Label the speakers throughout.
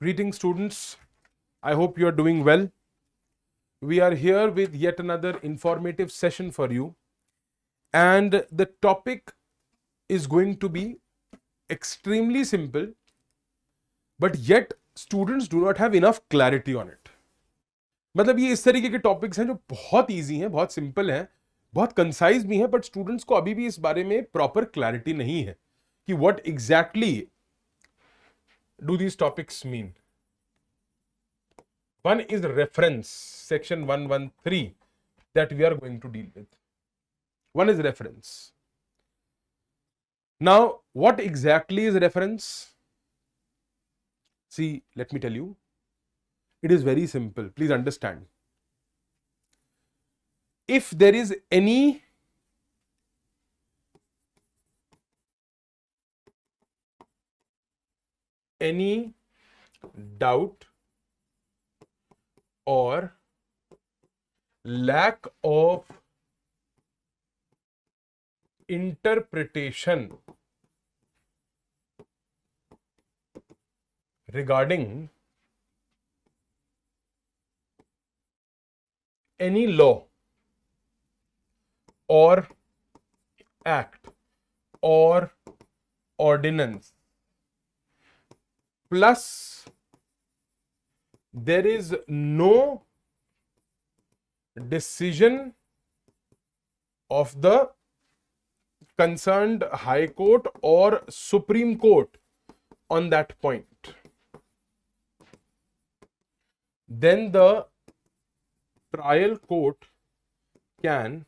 Speaker 1: Greetings, students. I hope you are doing well. We are here with yet another informative session for you, and the topic is going to be extremely simple, but yet students do not have enough clarity on it. मतलब ये इस तरीके के topics हैं जो बहुत easy हैं, बहुत सिंपल हैं, बहुत कंसाइज भी हैं, बट स्टूडेंट्स को अभी भी इस बारे में प्रॉपर क्लैरिटी नहीं है कि what exactly do these topics mean. One is reference, section 113 that we are going to deal with. One is reference. Now, what exactly is reference? See, let me tell you. It is very simple. Please understand. If there is any doubt or lack of interpretation regarding any law or act or ordinance, plus there is no decision of the concerned High Court or Supreme Court on that point, then the trial court can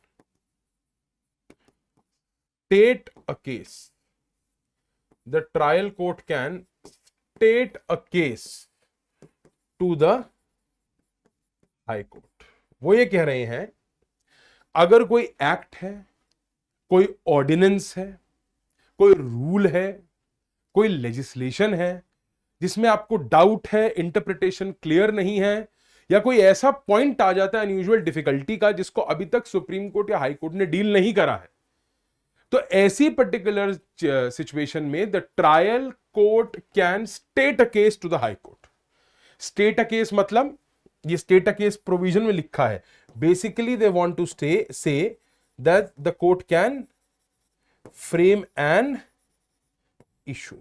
Speaker 1: state a case. The trial court can state a case to the high court. वो ये कह रहे हैं अगर कोई act है, कोई ordinance है, कोई रूल है, कोई लेजिस्लेशन है जिसमें आपको डाउट है, इंटरप्रिटेशन क्लियर नहीं है, या कोई ऐसा पॉइंट आ जाता है अनयूजुअल डिफिकल्टी का जिसको अभी तक सुप्रीम कोर्ट या हाई कोर्ट ने डील नहीं करा है, तो ऐसी पर्टिकुलर सिचुएशन में the trial court can state a case to the high court. State a case मतलब ये स्टेट अ केस प्रोविजन में लिखा है. Basically they want to say that the court can frame an issue.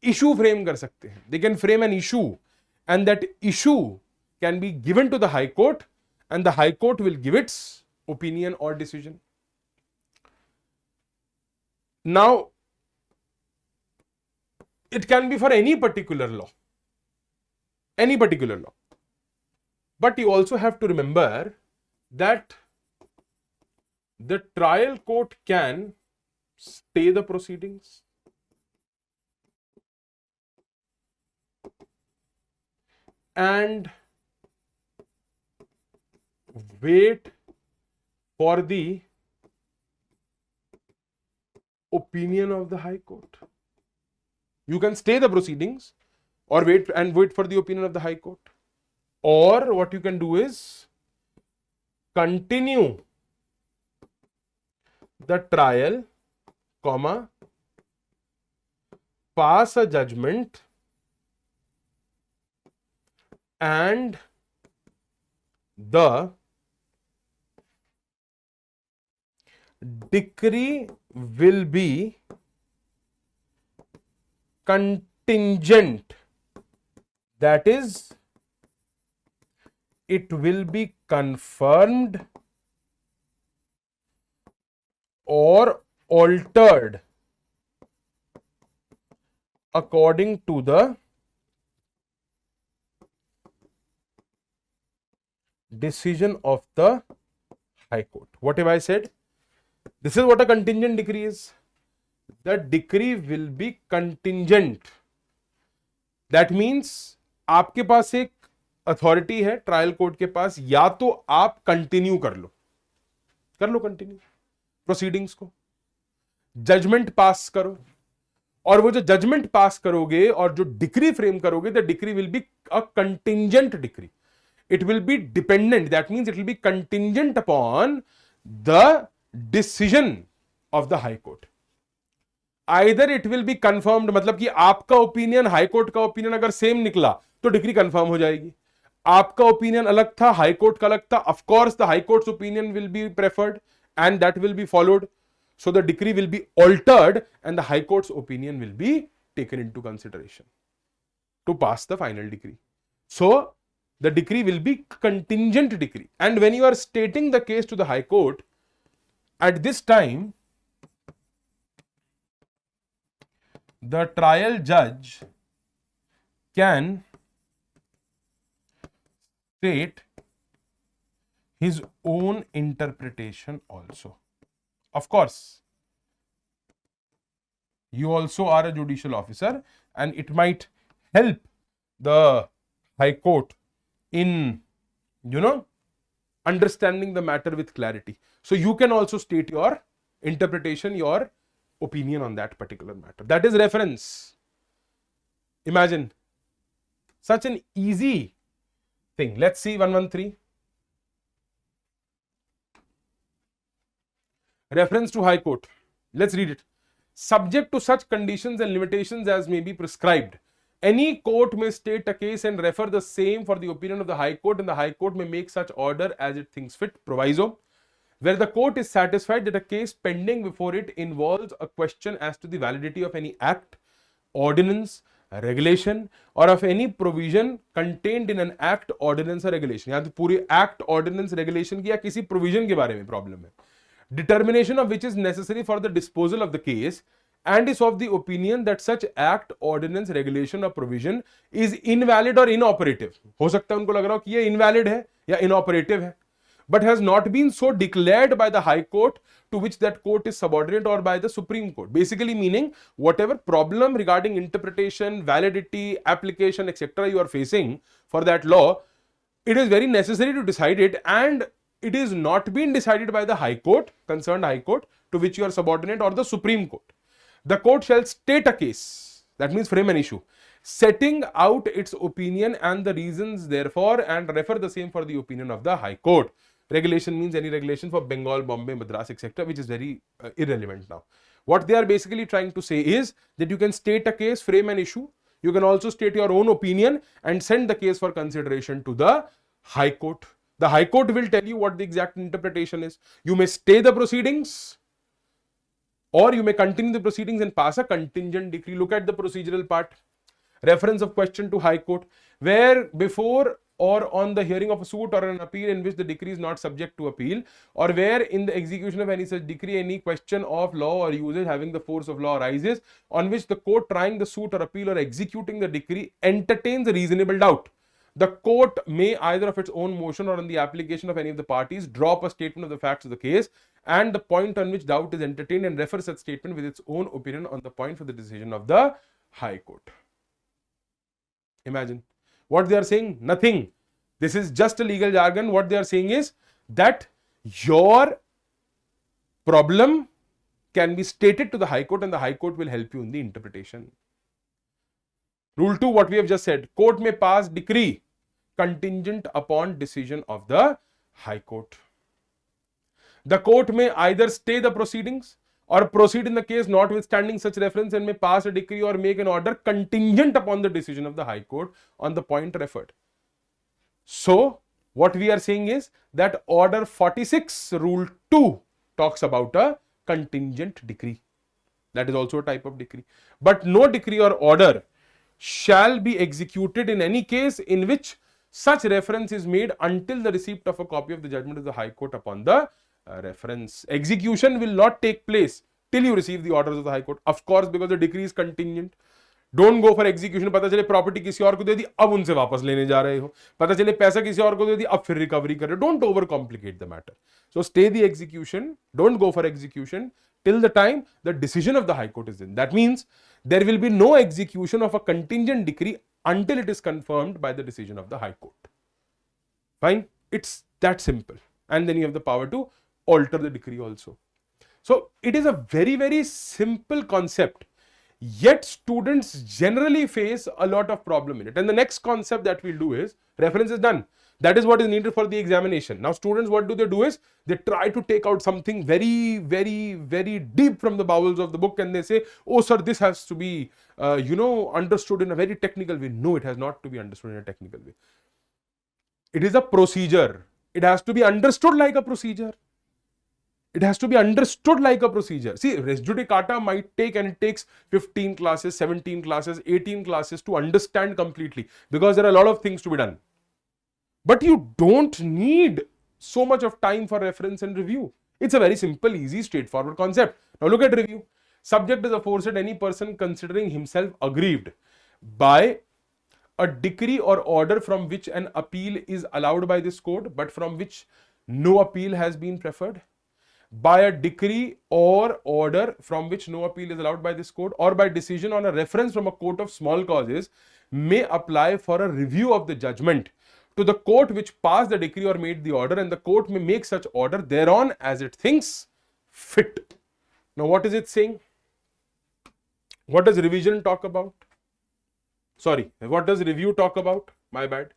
Speaker 1: Issue frame कर सकते हैं. They can frame an issue and that issue can be given to the high court and the high court will give its opinion और decision. Now, it can be for any particular law, but you also have to remember that the trial court can stay the proceedings, and wait for the opinion of the High Court. You can stay the proceedings or wait for the opinion of the High Court, or what you can do is continue the trial, pass a judgment, and the decree will be contingent. That is, it will be confirmed or altered according to the decision of the High Court. What have I said? This is what a contingent decree is. The decree will be contingent. That means आपके पास एक authority है trial court के पास, या तो आप continue कर लो continue proceedings को, judgement पास करो, और वो जो जजमेंट पास करोगे और जो डिक्री फ्रेम करोगे, the decree will be a contingent decree. It will be dependent. That means it will be contingent upon the decision of the High Court. Either it will be confirmed, मतलब कि आपका opinion high court का opinion अगर same निकला तो decree confirm हो जाएगी, आपका ओपिनियन अलग था, हाई कोर्ट का अलग था, of course the high courts opinion will be preferred and that will be followed, so the decree will be altered and the high court's opinion will be taken into consideration to pass the final decree. So the decree will be contingent decree, and when you are stating the case to the high court, at this time the trial judge can state his own interpretation also. Of course, you also are a judicial officer and it might help the high court in, understanding the matter with clarity. So you can also state your interpretation, your opinion on that particular matter. That is reference. Imagine such an easy thing. Let's see 113. Reference to High Court. Let's read it. Subject to such conditions and limitations as may be prescribed, any court may state a case and refer the same for the opinion of the High Court, and the High Court may make such order as it thinks fit. Proviso. Where the court is satisfied that a case pending before it involves a question as to the validity of any act, ordinance, regulation, or of any provision contained in an act, ordinance or regulation. यहाँ तो पूरी act, ordinance, regulation की या किसी provision के बारे में problem है. Determination of which is necessary for the disposal of the case, and is of the opinion that such act, ordinance, regulation or provision is invalid or inoperative. हो सकता है उनको लग रहा हो कि ये invalid है या inoperative है, but has not been so declared by the High Court to which that court is subordinate, or by the Supreme Court. Basically meaning whatever problem regarding interpretation, validity, application, etc. you are facing for that law, it is very necessary to decide it, and it is not being decided by the High Court, concerned High Court, to which you are subordinate, or the Supreme Court. The court shall state a case, that means frame an issue, setting out its opinion and the reasons therefore, and refer the same for the opinion of the High Court. Regulation means any regulation for Bengal, Bombay, Madras, etc., which is very irrelevant now. What they are basically trying to say is that you can state a case, frame an issue, you can also state your own opinion and send the case for consideration to the High Court. The High Court will tell you what the exact interpretation is. You may stay the proceedings, or you may continue the proceedings and pass a contingent decree. Look at the procedural part. Reference of question to High Court. Where before or on the hearing of a suit or an appeal in which the decree is not subject to appeal, or where in the execution of any such decree any question of law or usage having the force of law arises, on which the court trying the suit or appeal or executing the decree entertains a reasonable doubt, the court may either of its own motion or on the application of any of the parties drop a statement of the facts of the case and the point on which doubt is entertained, and refer such statement with its own opinion on the point for the decision of the High Court. Imagine what they are saying. Nothing. This is just a legal jargon. What they are saying is that your problem can be stated to the High Court and the High Court will help you in the interpretation. Rule 2, what we have just said, court may pass decree contingent upon decision of the High Court. The court may either stay the proceedings or proceed in the case notwithstanding such reference, and may pass a decree or make an order contingent upon the decision of the High Court on the point referred. So what we are saying is that order 46 rule 2 talks about a contingent decree. That is also a type of decree. But no decree or order shall be executed in any case in which such reference is made until the receipt of a copy of the judgment of the High Court upon the reference. Execution will not take place till you receive the orders of the High Court. Of course, because the decree is contingent. Don't go for execution. पता चले property किसी और को दे दी, अब उनसे वापस लेने जा रहे हो. पता चले पैसा किसी और को दे दी, अब फिर रिकवरी कर रहे हो. Don't overcomplicate the matter. So stay the execution. Don't go for execution till the time the decision of the High Court is in. That means there will be no execution of a contingent decree until it is confirmed by the decision of the High Court. Fine? It's that simple. And then you have the power to alter the decree also. So it is a very, very simple concept. Yet students generally face a lot of problem in it. And the next concept that we'll do is reference is done. That is what is needed for the examination. Now students, what do is they try to take out something very, very, very deep from the bowels of the book, and they say, oh sir, this has to be understood in a very technical way. No, it has not to be understood in a technical way. It is a procedure. It has to be understood like a procedure. It has to be understood like a procedure. See, res judicata might take, and it takes 15 classes, 17 classes, 18 classes to understand completely, because there are a lot of things to be done. But you don't need so much of time for reference and review. It's a very simple, easy, straightforward concept. Now look at review. Subject is aforesaid any person considering himself aggrieved by a decree or order from which an appeal is allowed by this code, but from which no appeal has been preferred, by a decree or order from which no appeal is allowed by this code, or by decision on a reference from a court of small causes, may apply for a review of the judgment to the court which passed the decree or made the order, and the court may make such order thereon as it thinks fit. Now what is it saying? What does revision talk about? Sorry, what does review talk about? My bad.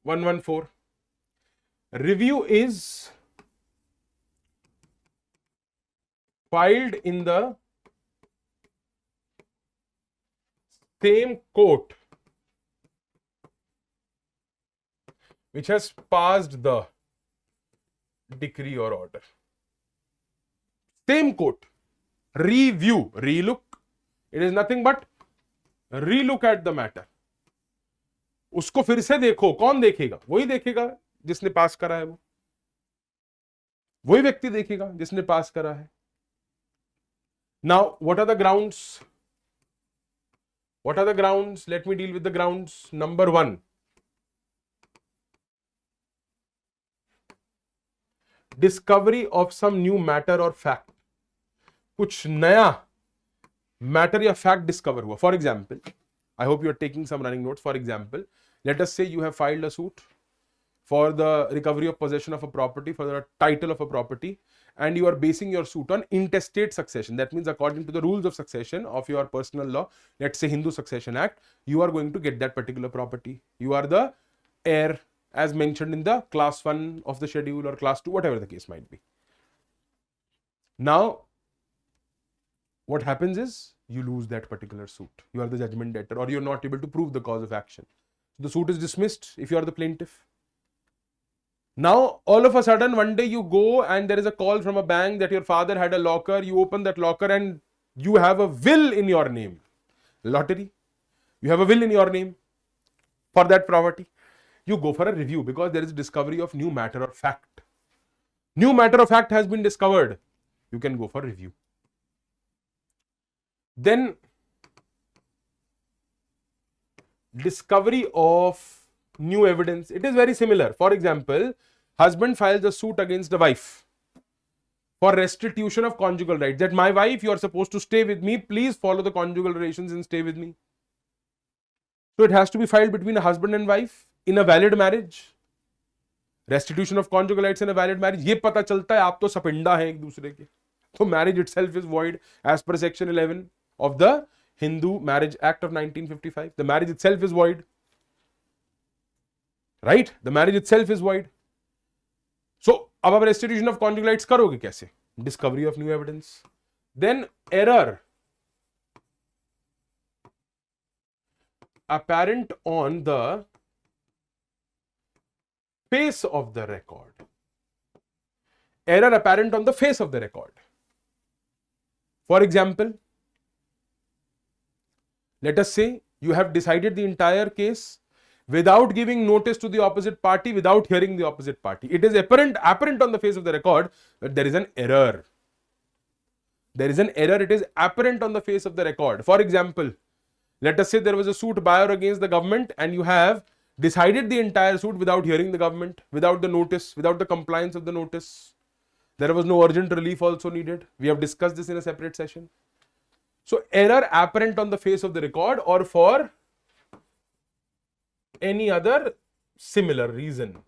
Speaker 1: 114. Review is filed in the same court which has passed the decree or order. Same court. Review, relook. It is nothing but relook at the matter. उसको फिर से देखो. कौन देखेगा? वही देखेगा जिसने पास करा है. वो वही व्यक्ति देखेगा जिसने पास करा है. Now, what are the grounds? What are the grounds? Let me deal with the grounds. Number 1. Discovery of some new matter or fact. कुछ नया matter या fact discover हुआ. For example, I hope you are taking some running notes. For example, let us say you have filed a suit for the recovery of possession of a property, for the title of a property, and you are basing your suit on intestate succession. That means according to the rules of succession of your personal law, let's say Hindu Succession Act, you are going to get that particular property. You are the heir as mentioned in the class 1 of the schedule or class 2, whatever the case might be. Now, what happens is you lose that particular suit. You are the judgment debtor, or you're not able to prove the cause of action. The suit is dismissed if you are the plaintiff. Now, all of a sudden, one day you go and there is a call from a bank that your father had a locker. You open that locker and you have a will in your name. Lottery. You have a will in your name for that property. You go for a review because there is discovery of new matter or fact. New matter or fact has been discovered. You can go for review. Then, discovery of new evidence. It is very similar. For example, husband files a suit against the wife for restitution of conjugal rights. That my wife, you are supposed to stay with me. Please follow the conjugal relations and stay with me. So it has to be filed between a husband and wife in a valid marriage. Restitution of conjugal rights in a valid marriage. ये पता चलता है आप तो सपिंडा हैं एक दूसरे के. So marriage itself is void as per section 11 of the Hindu Marriage Act of 1955. The marriage itself is void. Right? The marriage itself is void. So, अब आप restitution of conjugal rights करोगे कैसे? Discovery of new evidence. Then error apparent on the face of the record. Error apparent on the face of the record. For example, let us say you have decided the entire case without giving notice to the opposite party, without hearing the opposite party. It is apparent on the face of the record that there is an error. There is an error. It is apparent on the face of the record. For example, let us say there was a suit by or against the government and you have decided the entire suit without hearing the government, without the notice, without the compliance of the notice. There was no urgent relief also needed. We have discussed this in a separate session. So, error apparent on the face of the record or for any other similar reason.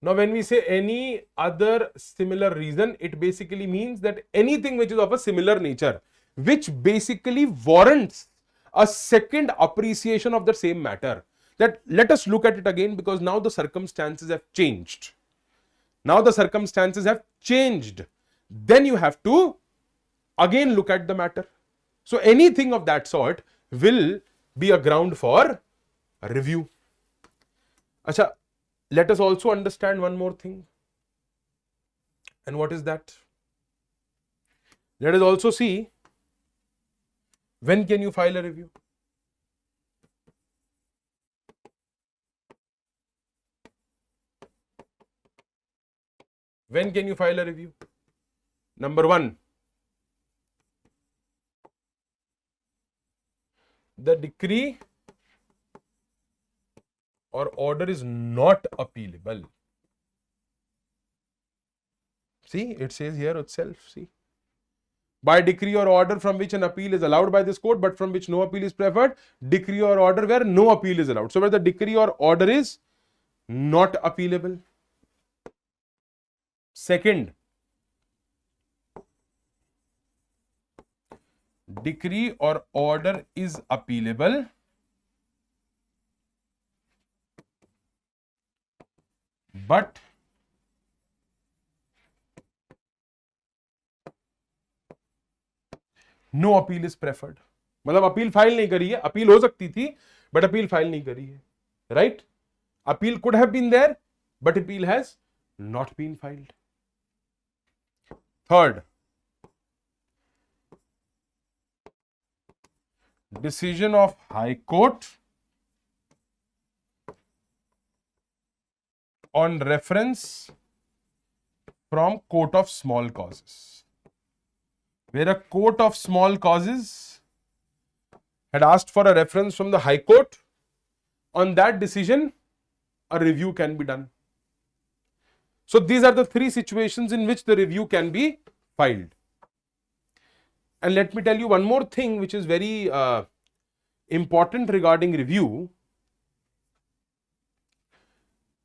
Speaker 1: Now, when we say any other similar reason, it basically means that anything which is of a similar nature, which basically warrants a second appreciation of the same matter. That let us look at it again, because now the circumstances have changed. Now the circumstances have changed. Then you have to again look at the matter. So anything of that sort will be a ground for a review. Acha, let us also understand one more thing. And what is that? Let us also see, when can you file a review? When can you file a review? Number one, the decree or order is not appealable. See, it says here itself, see. By decree or order from which an appeal is allowed by this court, but from which no appeal is preferred, decree or order where no appeal is allowed. So where the decree or order is not appealable. Second, decree or order is appealable but no appeal is preferred. मतलब appeal file नहीं करी है, appeal हो सकती थी but appeal file नहीं करी है. Right? Appeal could have been there but appeal has not been filed. Third, decision of High Court on reference from Court of Small Causes, where a Court of Small Causes had asked for a reference from the High Court. On that decision, a review can be done. So these are the three situations in which the review can be filed. And let me tell you one more thing which is very important regarding review.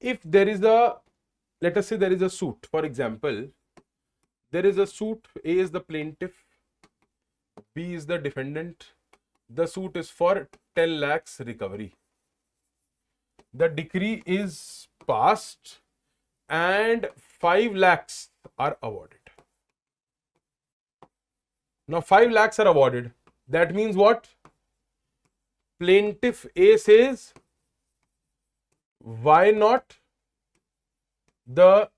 Speaker 1: If there is a, let us say there is a suit, for example, there is a suit, A is the plaintiff, B is the defendant. The suit is for 10 lakhs recovery. The decree is passed and 5 lakhs are awarded. Now 5 lakhs are awarded. That means what? Plaintiff A says, why not the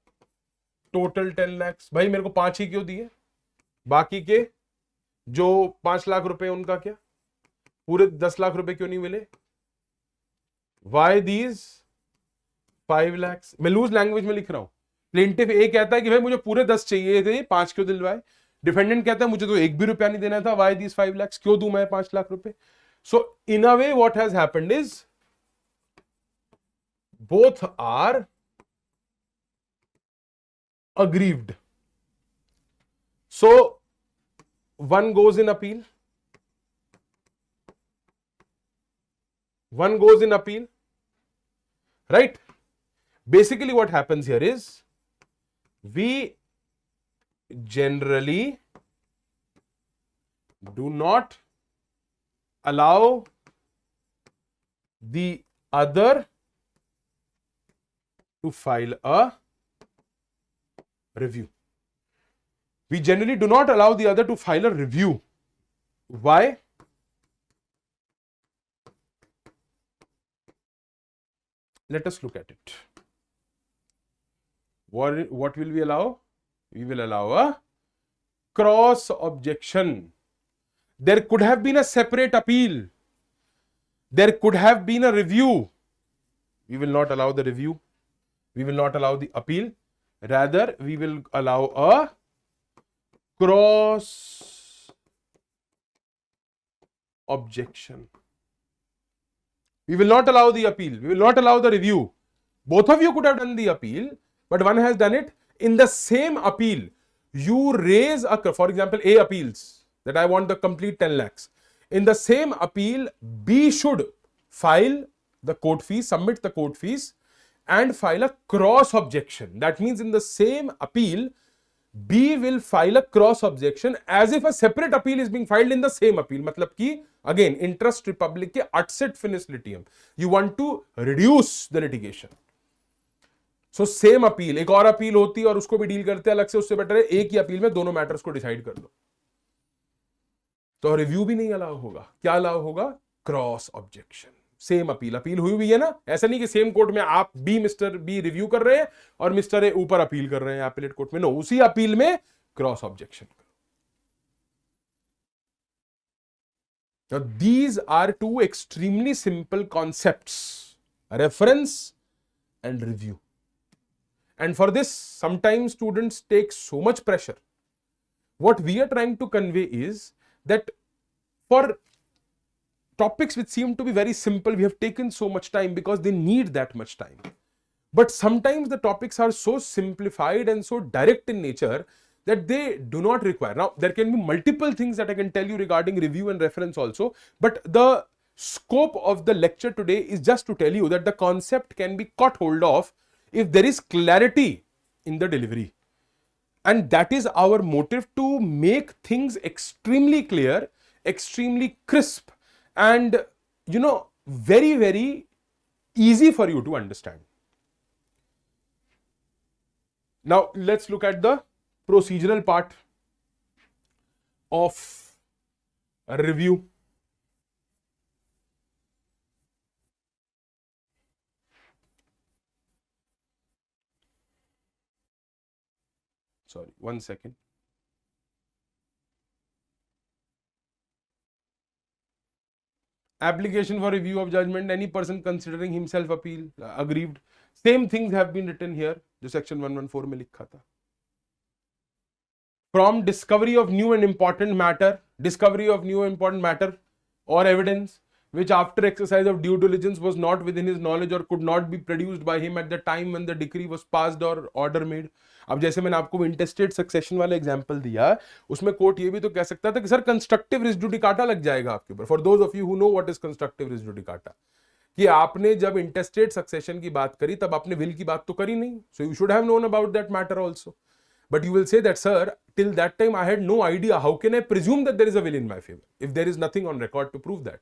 Speaker 1: total 10 lakhs? भाई मेरे को 5 ही क्यों दिए? बाकी के जो 5 लाख रुपए उनका क्या? पूरे 10 लाख रुपए क्यों नहीं मिले? Why these 5 lakhs? मैं लूज लैंग्वेज में लिख रहा हूं. प्लेंटिफ ए कहता है कि भाई मुझे पूरे 10 चाहिए थे, 5 क्यों दिलवाए? डिफेंडेंट कहता है मुझे तो 1 भी रुपया नहीं देना था, वाई दीज 5 lakhs, क्यों दूं मैं 5 लाख रुपए? So in a way what has happened is both are aggrieved. So one goes in appeal, one goes in appeal, right? Basically what happens here is we generally do not allow the other to file a review. We generally do not allow the other to file a review. Why? Let us look at it. What will we allow? We will allow a cross objection. There could have been a separate appeal. There could have been a review. We will not allow the review. We will not allow the appeal. Rather, we will allow a cross objection. We will not allow the appeal. We will not allow the review. Both of you could have done the appeal, but one has done it. In the same appeal, you raise a, for example, A appeals that I want the complete 10 lakhs. In the same appeal, B should file the court fees, submit the court fees, and file a cross objection. That means in the same appeal, B will file a cross objection as if a separate appeal is being filed in the same appeal. मतलब कि again interest republic के atset finis litium. You want to reduce the litigation. So same appeal, एक और appeal होती है और उसको भी डील करते हैं अलग से, उससे बेटर है एक ही अपील में दोनों मैटर्स को डिसाइड कर लो. तो रिव्यू भी नहीं अलाउ होगा. क्या अलाउ होगा? Cross objection. Same appeal, appeal हुई हुई है ना, ऐसा नहीं कि सेम कोर्ट में आप बी मिस्टर बी रिव्यू कर रहे हैं और मिस्टर ए ऊपर अपील कर रहे हैं एपेलेट कोर्ट में. नो, उसी अपील में क्रॉस ऑब्जेक्शन करो. Now, these are two extremely simple concepts: reference and review. And for this, sometimes students take so much pressure. What we are trying to convey is that for topics which seem to be very simple, we have taken so much time because they need that much time. But sometimes the topics are so simplified and so direct in nature that they do not require. Now, there can be multiple things that I can tell you regarding review and reference also, but the scope of the lecture today is just to tell you that the concept can be caught hold of if there is clarity in the delivery. And that is our motive, to make things extremely clear, extremely crisp, and very, very easy for you to understand. Now, let's look at the procedural part of a review. Sorry, 1 second. Application for review of judgment. Any person considering himself appeal aggrieved. Same things have been written here, जो section 114 में लिखा था. From discovery of new and important matter or evidence which after exercise of due diligence was not within his knowledge or could not be produced by him at the time when the decree was passed or order made. अब जैसे मैंने आपको इंटेस्टेड succession वाला example दिया, उसमें court ये भी तो कह सकता था कि सर कंस्ट्रक्टिव रिस जुडिकाटा लग जाएगा आपके ऊपर. For those of you who know what is constructive रिस जुडिकाटा, कि आपने जब इंटेस्टेड सक्सेशन की बात करी तब आपने विल की बात तो करी नहीं, so you should have known about that matter also. But you will say that, sir, till that time I had no idea. How can I presume that there is a will in my favor if there is nothing on record to prove that?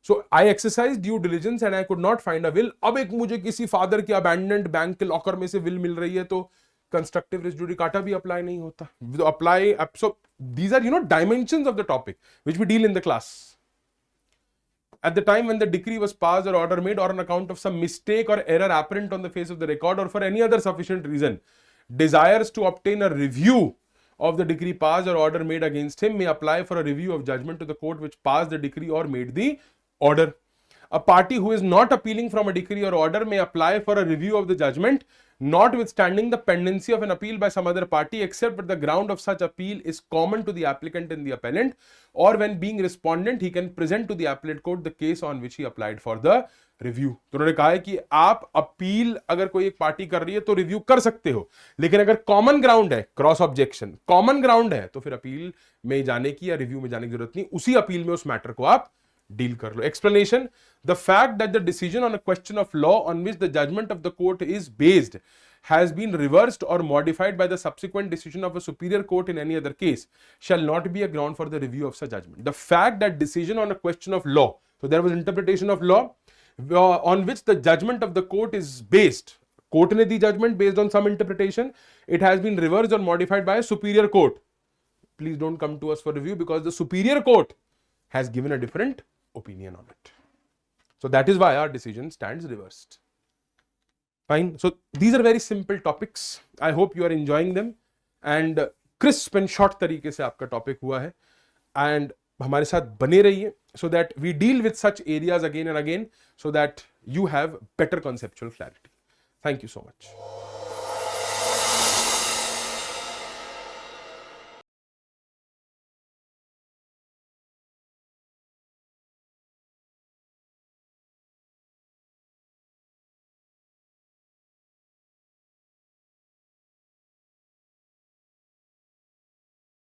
Speaker 1: So I exercised due diligence and I could not find a will. अब एक मुझे किसी father की abandoned bank के locker में से will मिल रही है, तो कंस्ट्रक्टिव रिस जुडिकाटा भी अप्लाई नहीं होता. Apply. So these are dimensions of the topic which we deal in the class. At the time when the decree was passed or order made, or on account of some mistake or error apparent on the face of the record, or for any other sufficient reason, desires to obtain a review of the decree passed or order made against him, may apply for a review of judgment to the court which passed the decree or made the order. A party who is not appealing from a decree or order may apply for a review of the judgment, notwithstanding the pendency of an appeal by some other party, except that the ground of such appeal is common to the applicant and the appellant, or when being respondent he can present to the appellate court the case on which he applied for the review. तो उन्होंने कहा है कि आप appeal अगर कोई एक party कर रही है तो रिव्यू कर सकते हो, लेकिन अगर कॉमन ग्राउंड है, क्रॉस ऑब्जेक्शन कॉमन ग्राउंड है, तो फिर अपील में जाने की या रिव्यू में जाने की जरूरत नहीं, उसी अपील में उस मैटर को आप डील कर लो. Explanation. The fact that the decision on a question of law on which the judgment of the court is based has been reversed or modified by the subsequent decision of a superior court in any other case shall not be a ground for the review of such judgment. The fact that decision on a question of law, so there was interpretation of law on which the judgment of the court is based, court ne di judgment based on some interpretation, it has been reversed or modified by a superior court. Please don't come to us for review because the superior court has given a different opinion on it. So that is why our decision stands reversed. Fine. So these are very simple topics. I hope you are enjoying them and crisp and short तरीके से आपका topic हुआ है, and हमारे साथ बने रहिए so that we deal with such areas again and again so that you have better conceptual clarity. Thank you so much.